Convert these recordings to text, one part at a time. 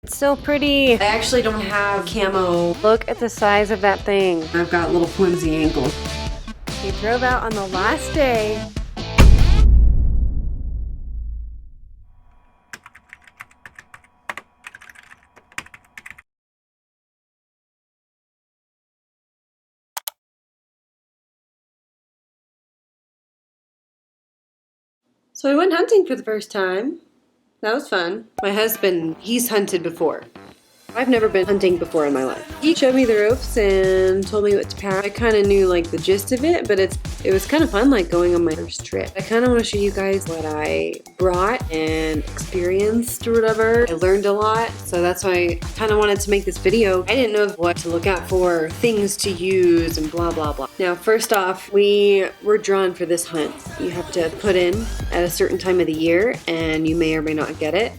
It's so pretty. I actually don't have camo. Look at the size of that thing. I've got little flimsy ankles. We drove out on the last day. So we went hunting for the first time. That was fun. My husband, he's hunted before. I've never been hunting before in my life. He showed me the ropes and told me what to pack. I kind of knew like the gist of it, but it was kind of fun like going on my first trip. I kind of want to show you guys what I brought and experienced or whatever. I learned a lot, so that's why I kind of wanted to make this video. I didn't know what to look out for, things to use, and blah, blah, blah. Now, first off, we were drawn for this hunt. You have to put in at a certain time of the year, and you may or may not get it.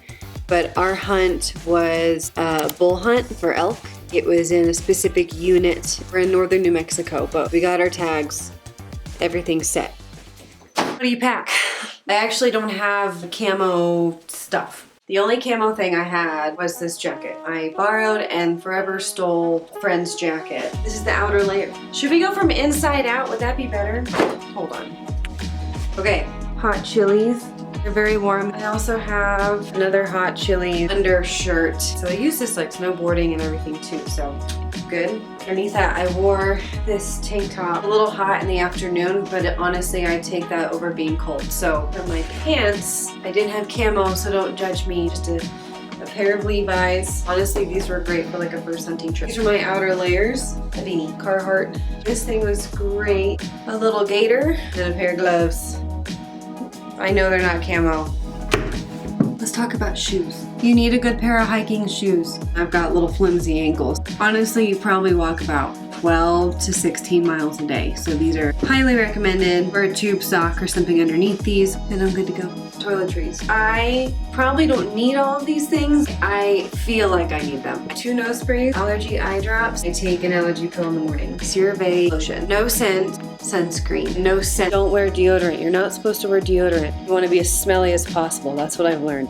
But our hunt was a bull hunt for elk. It was in a specific unit. We're in northern New Mexico, but we got our tags, everything's set. What do you pack? I actually don't have camo stuff. The only camo thing I had was this jacket. I borrowed and forever stole a friend's jacket. This is the outer layer. Should we go from inside out? Would that be better? Hold on. Okay, hot chilies. They're very warm. I also have another hot chili undershirt. So I use this like snowboarding and everything too, so good. Underneath that, I wore this tank top. A little hot in the afternoon, but honestly, I take that over being cold. So for my pants, I didn't have camo, so don't judge me. Just a pair of Levi's. Honestly, these were great for like a first hunting trip. These are my outer layers. A beanie, Carhartt. This thing was great. A little gaiter and a pair of gloves. I know they're not camo. Let's talk about shoes. You need a good pair of hiking shoes. I've got little flimsy ankles. Honestly, you probably walk about 12 to 16 miles a day. So these are highly recommended. Wear a tube sock or something underneath these, and I'm good to go. Toiletries. I probably don't need all of these things. I feel like I need them. 2 nose sprays, allergy eye drops. I take an allergy pill in the morning. CeraVe lotion. No scent, sunscreen. No scent. Don't wear deodorant. You're not supposed to wear deodorant. You want to be as smelly as possible. That's what I've learned.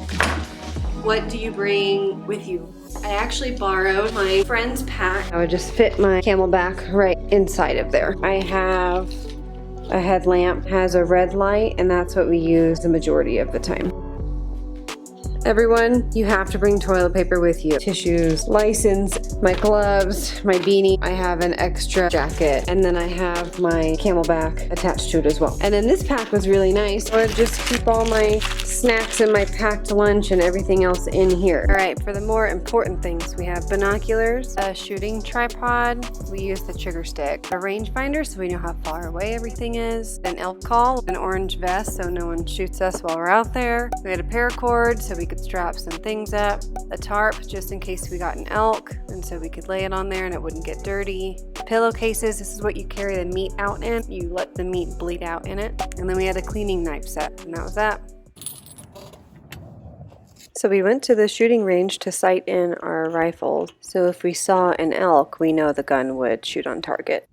What do you bring with you? I actually borrowed my friend's pack. I would just fit my CamelBak right inside of there. I have a headlamp, has a red light, and that's what we use the majority of the time. Everyone, you have to bring toilet paper with you. Tissues, license, my gloves, my beanie. I have an extra jacket, and then I have my CamelBak attached to it as well. And then this pack was really nice. I would just keep all my snacks and my packed lunch and everything else in here. All right, for the more important things, we have binoculars, a shooting tripod. We use the trigger stick, a rangefinder so we know how far away everything is, an elk call, an orange vest so no one shoots us while we're out there. We had a paracord so we could strap some things up, a tarp just in case we got an elk and so we could lay it on there and it wouldn't get dirty. Pillowcases, this is what you carry the meat out in. You let the meat bleed out in it. And then we had a cleaning knife set, and that was that. So we went to the shooting range to sight in our rifles. So if we saw an elk, we know the gun would shoot on target.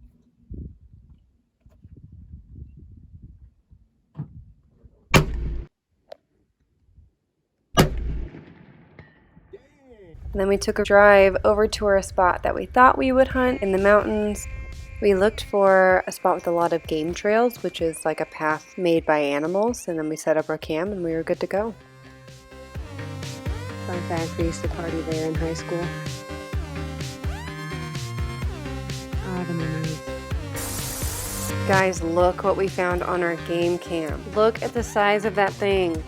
And then we took a drive over to a spot that we thought we would hunt in the mountains. We looked for a spot with a lot of game trails, which is like a path made by animals, and then we set up our camp and we were good to go. Fun fact, we used to party there in high school. Ah, the memories. Guys, look what we found on our game camp. Look at the size of that thing.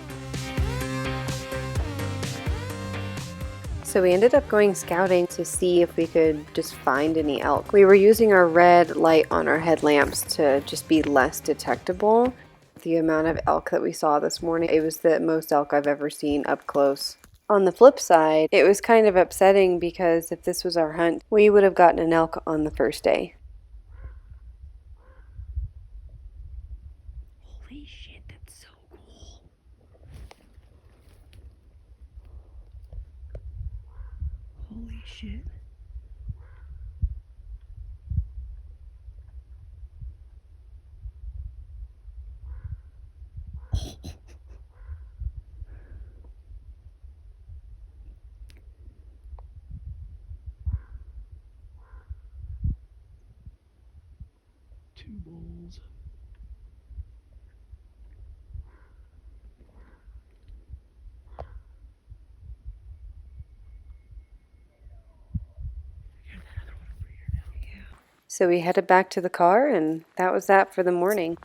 So we ended up going scouting to see if we could just find any elk. We were using our red light on our headlamps to just be less detectable. The amount of elk that we saw this morning, it was the most elk I've ever seen up close. On the flip side, it was kind of upsetting because if this was our hunt, we would have gotten an elk on the first day. Holy shit, that's so cool. Holy shit. two bulls. So we headed back to the car, and that was that for the morning.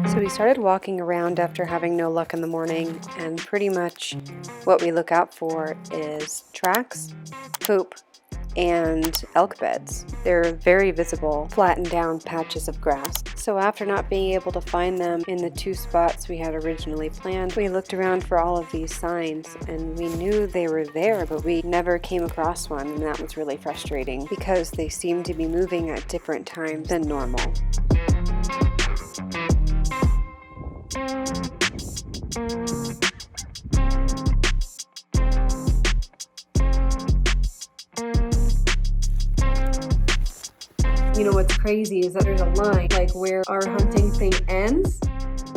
So we started walking around after having no luck in the morning, and pretty much what we look out for is tracks, poop, and elk beds. They're very visible, flattened down patches of grass. So after not being able to find them in the two spots we had originally planned, we looked around for all of these signs, and we knew they were there, but we never came across one, and that was really frustrating because they seemed to be moving at different times than normal. You know what's crazy is that there's a line like where our hunting thing ends,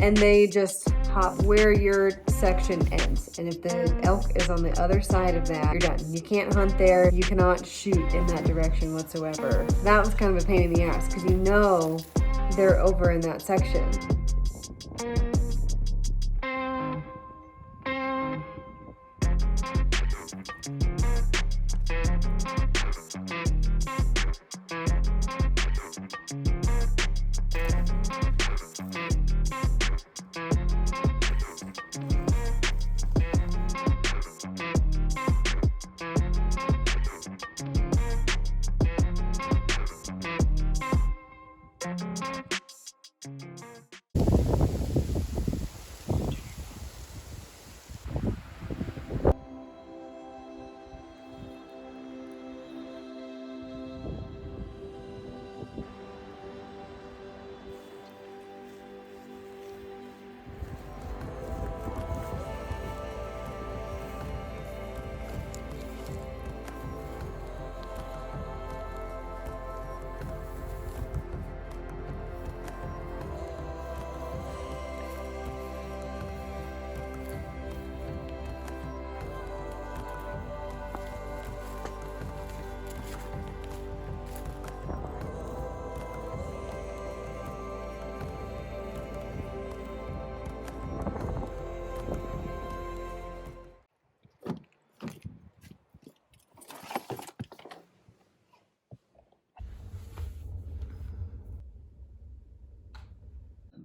and they just hop where your section ends. And if the elk is on the other side of that, you're done. You can't hunt there. You cannot shoot in that direction whatsoever. That was kind of a pain in the ass because you know they're over in that section.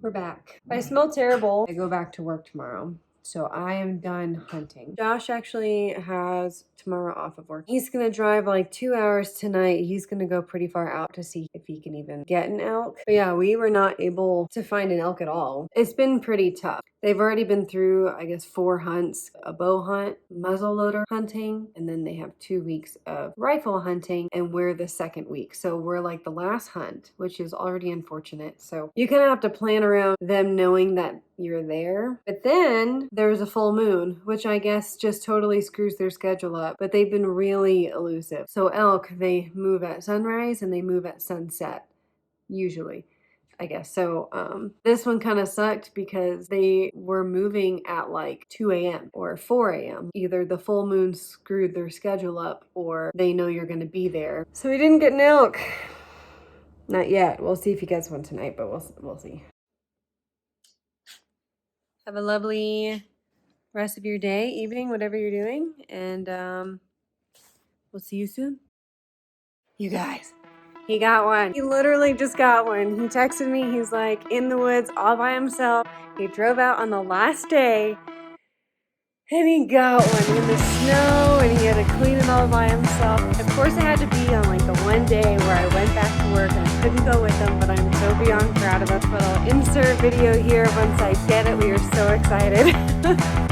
We're back. I smell terrible. I go back to work tomorrow. So I am done hunting. Josh actually has tomorrow off of work. He's gonna drive like 2 hours tonight. He's gonna go pretty far out to see if he can even get an elk. But yeah, we were not able to find an elk at all. It's been pretty tough. They've already been through, I guess, 4 hunts, a bow hunt, muzzleloader hunting, and then they have 2 weeks of rifle hunting, and we're the second week. So we're like the last hunt, which is already unfortunate. So you kind of have to plan around them knowing that you're there. But then there's a full moon, which I guess just totally screws their schedule up. But they've been really elusive. So elk, they move at sunrise and they move at sunset, usually, I guess. So this one kind of sucked because they were moving at like 2 a.m. or 4 a.m. Either the full moon screwed their schedule up or they know you're going to be there. So we didn't get an elk. Not yet. We'll see if he gets one tonight, but we'll see. Have a lovely rest of your day, evening, whatever you're doing, and we'll see you soon. You guys, he got one. He literally just got one. He texted me. He's like in the woods all by himself. He drove out on the last day And he got one in the snow, and he had to clean it all by himself. Of course, it had to be on like the one day where I went back to work and I couldn't go with him, but I'm so beyond proud of it. But I'll insert video here once I get it. We are so excited.